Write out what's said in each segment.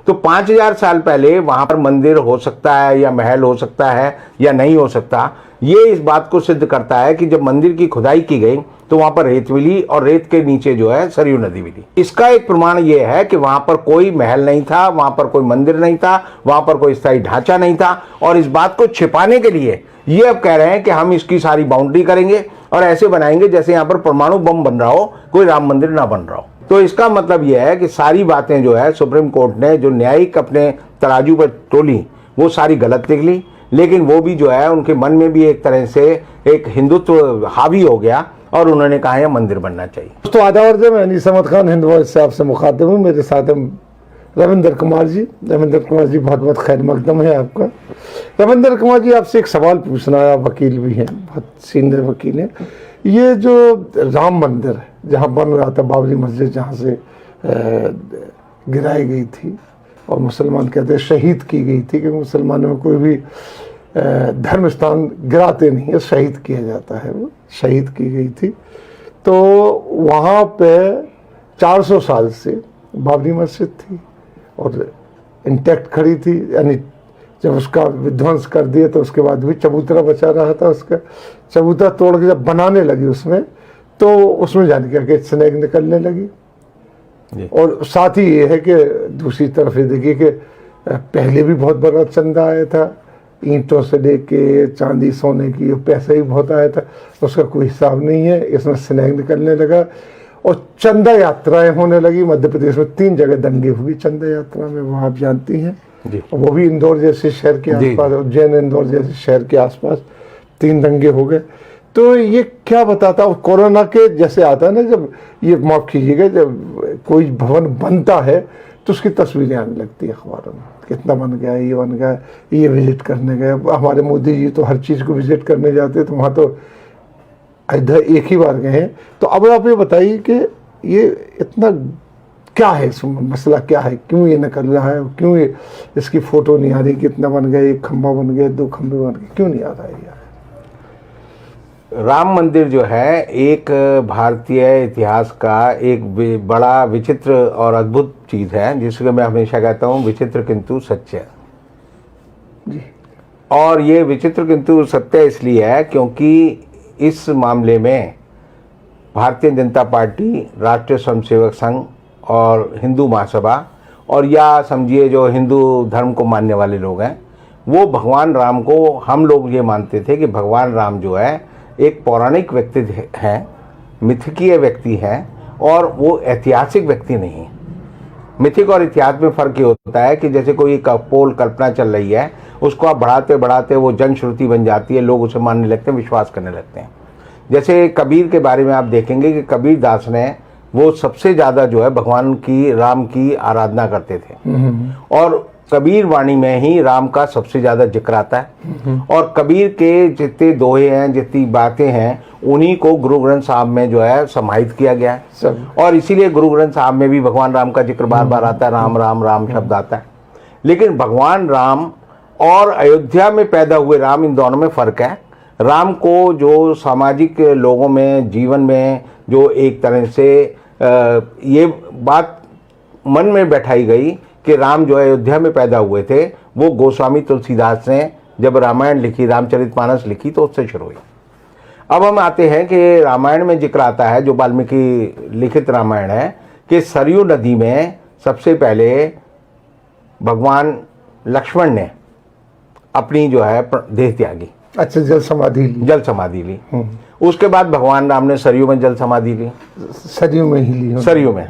तो 5000 साल पहले वहां पर मंदिर हो सकता है या महल हो सकता है या नहीं हो सकता, ये इस बात को सिद्ध करता है कि जब मंदिर की खुदाई की गई तो वहां पर रेत मिली और रेत के नीचे जो है सरयू नदी मिली। इसका एक प्रमाण ये है कि वहां पर कोई महल नहीं था, वहां पर कोई मंदिर नहीं था, वहां पर कोई स्थायी ढांचा नहीं था। और इस बात को छिपाने के लिए ये अब कह रहे हैं कि हम इसकी सारी बाउंड्री करेंगे और ऐसे बनाएंगे जैसे यहाँ पर परमाणु बम बन रहा हो, कोई राम मंदिर ना बन रहा हो। तो इसका मतलब यह है कि सारी बातें जो है सुप्रीम कोर्ट ने जो न्यायिक अपने तराजू पर तोली वो सारी गलत निकली, लेकिन वो भी जो है उनके मन में भी एक तरह से एक हिंदुत्व हावी हो गया और उन्होंने कहा यह मंदिर बनना चाहिए। दोस्तों आदाब, मैं अनीस अहमद खान हिंद वॉइस से आपसे मुखातिब हूँ। मेरे साथ हैं रविंदर कुमार जी। रविंदर कुमार जी, बहुत बहुत खैर मकदम है आपका। रविंदर कुमार जी, आपसे एक सवाल पूछना है, आप वकील भी हैं, बहुत सीनियर वकील हैं। ये जो राम मंदिर है जहाँ बन रहा था, बाबरी मस्जिद जहाँ से गिराई गई थी और मुसलमान कहते हैं शहीद की गई थी, क्योंकि मुसलमानों में कोई भी धर्म स्थान गिराते नहीं है, शहीद किया जाता है, वो शहीद की गई थी। तो वहाँ पे 400 साल से बाबरी मस्जिद थी और इंटैक्ट खड़ी थी, यानी जब उसका विध्वंस कर दिया तो उसके बाद भी चबूतरा बचा रहा था। उसका चबूतरा तोड़ के जब बनाने लगी उसमें, तो उसमें जाने क्या कि स्नेक निकलने लगी। और साथ ही ये है कि दूसरी तरफ ये देखिए कि पहले भी बहुत बड़ा चंदा आया था, ईंटों से लेके चांदी सोने की पैसा ही बहुत आया था, उसका कोई हिसाब नहीं है। इसमें स्नेक निकलने लगा और चंदा यात्राएं होने लगी। मध्य प्रदेश में 3 जगह दंगे हुई चंदा यात्रा में, वो आप जानती हैं, और वो भी इंदौर जैसे शहर के आसपास, उज्जैन इंदौर जैसे शहर के आसपास 3 दंगे हो गए। तो ये क्या बताता, कोरोना के जैसे आता है ना, जब ये माफ कीजिएगा, जब कोई भवन बनता है तो उसकी तस्वीरें आने लगती है अखबारों में, कितना बन गया, ये बन गया, ये विजिट करने गए। हमारे मोदी जी तो हर चीज़ को विजिट करने जाते, तो वहाँ तो इधर एक ही बार गए हैं। तो अब आप ये बताइए कि ये इतना क्या है, मसला क्या है, क्यों ये निकल रहा है, क्यों ये इसकी फ़ोटो नहीं आ रही, कितना बन गया, 1 खंभा बन गया, 2 खंभे बन गए, क्यों नहीं आ रहा है यार? राम मंदिर जो है एक भारतीय इतिहास का एक बड़ा विचित्र और अद्भुत चीज़ है, जिसको मैं हमेशा कहता हूँ विचित्र किंतु सत्य जी। और ये विचित्र किंतु सत्य इसलिए है क्योंकि इस मामले में भारतीय जनता पार्टी, राष्ट्रीय स्वयंसेवक संघ और हिंदू महासभा, और या समझिए जो हिंदू धर्म को मानने वाले लोग हैं, वो भगवान राम को, हम लोग ये मानते थे कि भगवान राम जो है एक पौराणिक व्यक्ति हैं, मिथकीय व्यक्ति हैं, और वो ऐतिहासिक व्यक्ति नहीं है। मिथिक और इतिहास में फ़र्क ये होता है कि जैसे कोई पोल कल्पना चल रही है, उसको आप बढ़ाते बढ़ाते वो जनश्रुति बन जाती है, लोग उसे मानने लगते हैं, विश्वास करने लगते हैं। जैसे कबीर के बारे में आप देखेंगे कि कबीर दास ने वो सबसे ज़्यादा जो है भगवान की, राम की आराधना करते थे, और कबीर वाणी में ही राम का सबसे ज़्यादा जिक्र आता है। और कबीर के जितने दोहे हैं, जितनी बातें हैं, उन्हीं को गुरु ग्रंथ साहब में जो है समाहित किया गया है, और इसीलिए गुरु ग्रंथ साहब में भी भगवान राम का जिक्र बार बार आता है, राम राम राम शब्द आता है। लेकिन भगवान राम और अयोध्या में पैदा हुए राम, इन दोनों में फ़र्क है। राम को जो सामाजिक लोगों में, जीवन में जो एक तरह से ये बात मन में बैठाई गई कि राम जो अयोध्या में पैदा हुए थे, वो गोस्वामी तुलसीदास ने जब रामायण लिखी, रामचरितमानस लिखी, तो उससे शुरू हुई। अब हम आते हैं कि रामायण में जिक्र आता है, जो वाल्मीकि लिखित रामायण है, कि सरयू नदी में सबसे पहले भगवान लक्ष्मण ने अपनी जो है देह त्यागी। अच्छा, जल समाधि ली। उसके बाद भगवान राम ने सरयू में जल समाधि ली, सरयू में ही ली, सरयू में।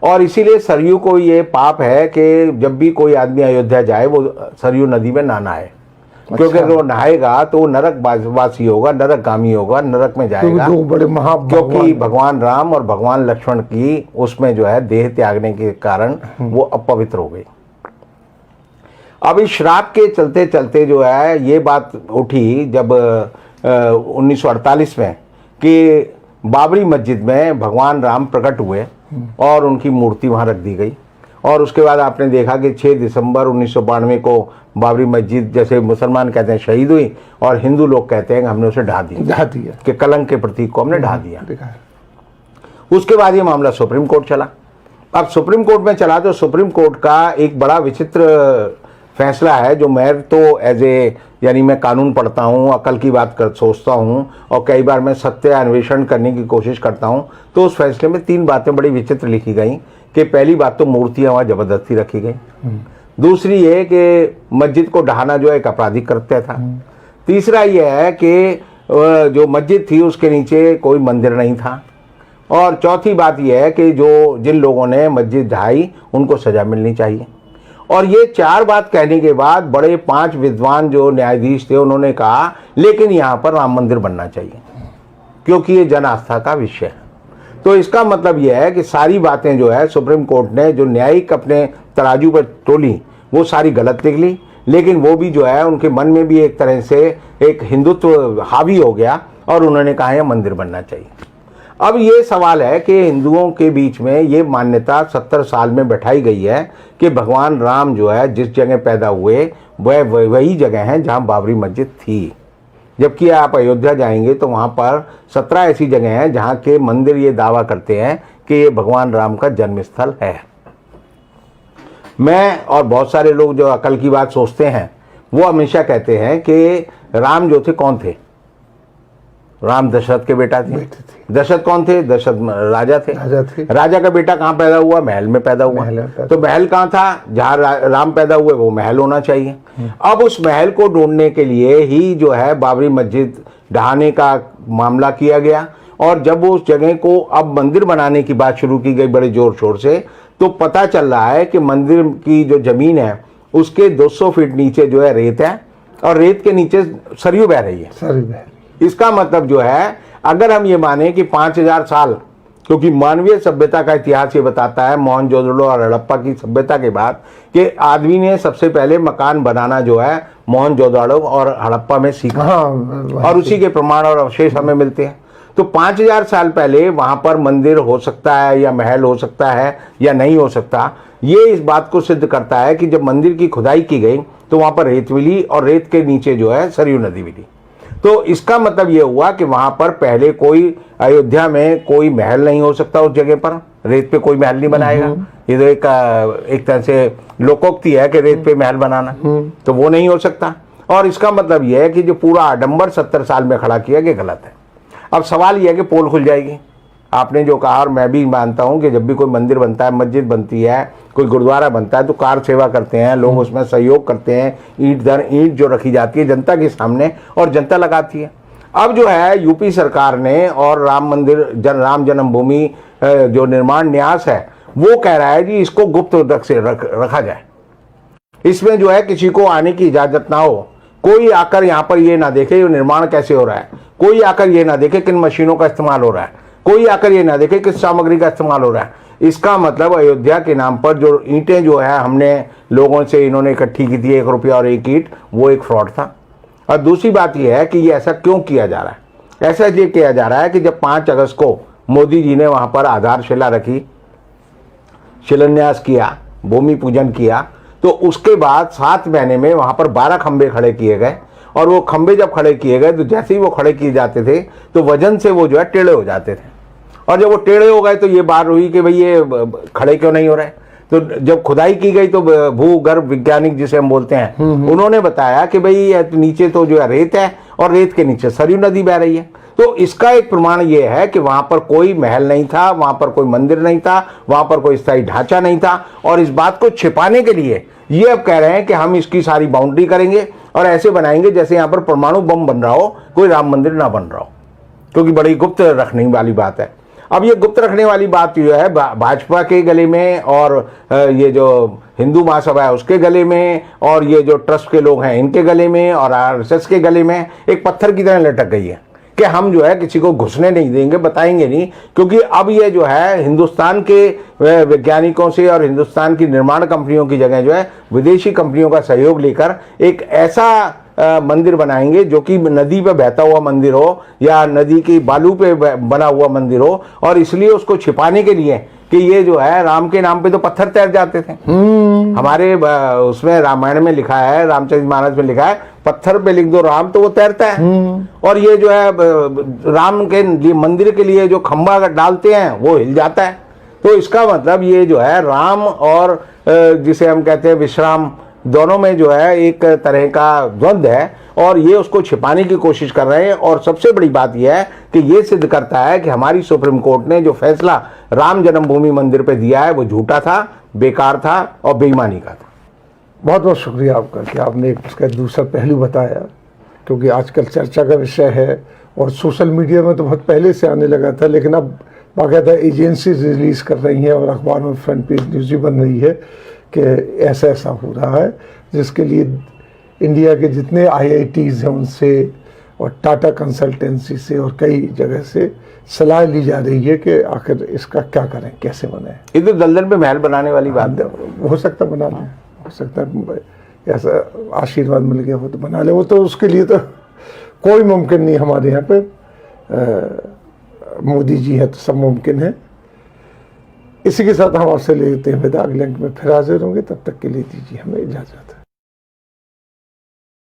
और इसीलिए सरयू को ये पाप है कि जब भी कोई आदमी अयोध्या जाए वो सरयू नदी में ना नहाए। अच्छा। क्योंकि अगर वो नहाएगा तो वो नरक वासी होगा, नरकगामी होगा, नरक में जाएगा। तो बड़े क्योंकि भगवान राम और भगवान लक्ष्मण की उसमें जो है देह त्यागने के कारण वो अपवित्र हो गई। अब इस श्राप के चलते चलते जो है ये बात उठी जब 1948 में कि बाबरी मस्जिद में भगवान राम प्रकट हुए और उनकी मूर्ति वहाँ रख दी गई। और उसके बाद आपने देखा कि 6 दिसंबर 1992 को बाबरी मस्जिद, जैसे मुसलमान कहते हैं, शहीद हुई, और हिंदू लोग कहते हैं कि हमने उसे ढा दिया कि कलंक के प्रतीक को हमने ढा दिया। उसके बाद ये मामला सुप्रीम कोर्ट चला अब सुप्रीम कोर्ट में चला तो सुप्रीम कोर्ट का एक बड़ा विचित्र फैसला है, जो मैं तो एज ए यानी मैं कानून पढ़ता हूँ, अकल की बात कर सोचता हूँ और कई बार मैं सत्य अन्वेषण करने की कोशिश करता हूँ, तो उस फैसले में 3 बातें बड़ी विचित्र लिखी गई कि पहली बात तो मूर्तियाँ वहाँ ज़बरदस्ती रखी गई, दूसरी ये कि मस्जिद को ढहाना जो है एक आपराधिक कृत्य था, तीसरा ये है कि जो मस्जिद थी उसके नीचे कोई मंदिर नहीं था, और चौथी बात यह है कि जो जिन लोगों ने मस्जिद ढहाई उनको सज़ा मिलनी चाहिए। और ये 4 बात कहने के बाद बड़े 5 विद्वान जो न्यायाधीश थे उन्होंने कहा लेकिन यहाँ पर राम मंदिर बनना चाहिए क्योंकि ये जन आस्था का विषय है। तो इसका मतलब यह है कि सारी बातें जो है सुप्रीम कोर्ट ने जो न्यायिक अपने तराजू पर तोली वो सारी गलत निकली, लेकिन वो भी जो है उनके मन में भी एक तरह से एक हिंदुत्व हावी हो गया और उन्होंने कहा यह मंदिर बनना चाहिए। अब ये सवाल है कि हिंदुओं के बीच में ये मान्यता 70 साल में बैठाई गई है कि भगवान राम जो है जिस जगह पैदा हुए वह वही जगह है जहाँ बाबरी मस्जिद थी, जबकि आप अयोध्या जाएंगे तो वहाँ पर 17 ऐसी जगह हैं जहाँ के मंदिर ये दावा करते हैं कि ये भगवान राम का जन्म स्थल है। मैं और बहुत सारे लोग जो अकल की बात सोचते हैं वो हमेशा कहते हैं कि राम जो थे कौन थे? राम दशरथ के बेटा थे। दशरथ कौन थे? दशरथ राजा थे। राजा का बेटा कहाँ पैदा हुआ? महल में पैदा हुआ। तो महल कहाँ था? जहाँ राम पैदा हुए वो महल होना चाहिए। अब उस महल को ढूंढने के लिए ही जो है बाबरी मस्जिद ढहाने का मामला किया गया, और जब उस जगह को अब मंदिर बनाने की बात शुरू की गई बड़े जोर शोर से, तो पता चल रहा है कि मंदिर की जो जमीन है उसके 200 फीट नीचे जो है रेत है और रेत के नीचे सरयू बह रही है। इसका मतलब जो है अगर हम ये माने कि 5000 साल, क्योंकि मानवीय सभ्यता का इतिहास ये बताता है मोहनजोदड़ो और हड़प्पा की सभ्यता के बाद कि आदमी ने सबसे पहले मकान बनाना जो है मोहनजोदड़ो और हड़प्पा में सीखा, और उसी के प्रमाण और अवशेष हमें मिलते हैं। तो 5000 साल पहले वहाँ पर मंदिर हो सकता है या महल हो सकता है या नहीं हो सकता, ये इस बात को सिद्ध करता है कि जब मंदिर की खुदाई की गई तो वहाँ पर रेत मिली और रेत के नीचे जो है सरयू नदी मिली। तो इसका मतलब ये हुआ कि वहाँ पर पहले कोई अयोध्या में कोई महल नहीं हो सकता, उस जगह पर रेत पे कोई महल नहीं बनाएगा। ये तो एक तरह से लोकोक्ति है कि रेत पे महल बनाना, तो वो नहीं हो सकता। और इसका मतलब यह है कि जो पूरा आडंबर 70 साल में खड़ा किया गया गलत है। अब सवाल यह है कि पोल खुल जाएगी। आपने जो कहा और मैं भी मानता हूं कि जब भी कोई मंदिर बनता है, मस्जिद बनती है, कोई गुरुद्वारा बनता है तो कार सेवा करते हैं लोग, उसमें सहयोग करते हैं, ईंट दर ईंट जो रखी जाती है जनता के सामने और जनता लगाती है। अब जो है यूपी सरकार ने और राम मंदिर राम जन्मभूमि जो निर्माण न्यास है वो कह रहा है जी इसको गुप्त रखा जाए, इसमें जो है किसी को आने की इजाजत ना हो, कोई आकर यहाँ पर ये ना देखे ये निर्माण कैसे हो रहा है, कोई आकर ये ना देखे किन मशीनों का इस्तेमाल हो रहा है, कोई आकर ये ना देखे किस सामग्री का इस्तेमाल हो रहा है। इसका मतलब अयोध्या के नाम पर जो ईंटें जो है हमने लोगों से इन्होंने इकट्ठी की थी 1 रुपया और 1 ईंट, वो एक फ्रॉड था। और दूसरी बात यह है कि ये ऐसा क्यों किया जा रहा है? ऐसा ये किया जा रहा है कि जब 5 अगस्त को मोदी जी ने वहाँ पर आधारशिला रखी, शिलान्यास किया, भूमि पूजन किया, तो उसके बाद 7 महीने में वहाँ पर 12 खंबे खड़े किए गए, और वो खंबे जब खड़े किए गए तो जैसे ही वो खड़े किए जाते थे तो वजन से वो जो है टेढ़े हो जाते थे, और जब वो टेढ़े हो गए तो ये बात हुई कि भाई ये खड़े क्यों नहीं हो रहे। तो जब खुदाई की गई तो भूगर्भ वैज्ञानिक जिसे हम बोलते हैं उन्होंने बताया कि भाई नीचे तो जो है रेत है और रेत के नीचे सरयू नदी बह रही है। तो इसका एक प्रमाण ये है कि वहां पर कोई महल नहीं था, वहां पर कोई मंदिर नहीं था, वहां पर कोई स्थायी ढांचा नहीं था, और इस बात को छिपाने के लिए ये अब कह रहे हैं कि हम इसकी सारी बाउंड्री करेंगे और ऐसे बनाएंगे जैसे यहाँ पर परमाणु बम बन रहा हो, कोई राम मंदिर ना बन रहा हो, क्योंकि बड़ी गुप्त रखने वाली बात है। अब ये गुप्त रखने वाली बात जो है भाजपा के गले में और ये जो हिंदू महासभा है उसके गले में और ये जो ट्रस्ट के लोग हैं इनके गले में और आरएसएस के गले में एक पत्थर की तरह लटक गई है कि हम जो है किसी को घुसने नहीं देंगे, बताएंगे नहीं, क्योंकि अब ये जो है हिंदुस्तान के वैज्ञानिकों से और हिंदुस्तान की निर्माण कंपनियों की जगह जो है विदेशी कंपनियों का सहयोग लेकर एक ऐसा मंदिर बनाएंगे जो कि नदी पे बहता हुआ मंदिर हो या नदी की बालू पे बना हुआ मंदिर हो, और इसलिए उसको छिपाने के लिए कि ये जो है राम के नाम पे तो पत्थर तैर जाते थे। हमारे उसमें रामायण में लिखा है, रामचरितमानस में लिखा है, पत्थर पे लिख दो राम तो वो तैरता है। और ये जो है राम के लिए मंदिर के लिए जो खंबा डालते हैं वो हिल जाता है। तो इसका मतलब ये जो है राम और जिसे हम कहते हैं विश्राम, दोनों में जो है एक तरह का द्वंद्व है और ये उसको छिपाने की कोशिश कर रहे हैं। और सबसे बड़ी बात यह है कि ये सिद्ध करता है कि हमारी सुप्रीम कोर्ट ने जो फैसला राम जन्मभूमि मंदिर पे दिया है वो झूठा था, बेकार था और बेईमानी का था। बहुत बहुत शुक्रिया आपका कि आपने एक उसका दूसरा पहलू बताया, क्योंकि आजकल चर्चा का विषय है और सोशल मीडिया में तो बहुत पहले से आने लगा था, लेकिन अब बाकायदा एजेंसी रिलीज़ कर रही हैं और अखबार में फ्रंट पेज न्यूज़ भी बन रही है कि ऐसा ऐसा हो रहा है, जिसके लिए इंडिया के जितने IITs हैं उनसे और टाटा कंसल्टेंसी से और कई जगह से सलाह ली जा रही है कि आखिर इसका क्या करें, कैसे बनाएं। ये तो दलदल पे महल बनाने वाली बात है। हो सकता बना लें, हो सकता है ऐसा आशीर्वाद मिल गया हो तो बना ले, वो तो उसके लिए तो कोई मुमकिन नहीं। हमारे यहाँ पे मोदी जी हैं तो सब मुमकिन है। इसी के साथ हम आपसे लेते हैं विदा, अगले अंक में फिर हाजिर होंगे, तब तक के लिए दीजिए हमें इजाज़त।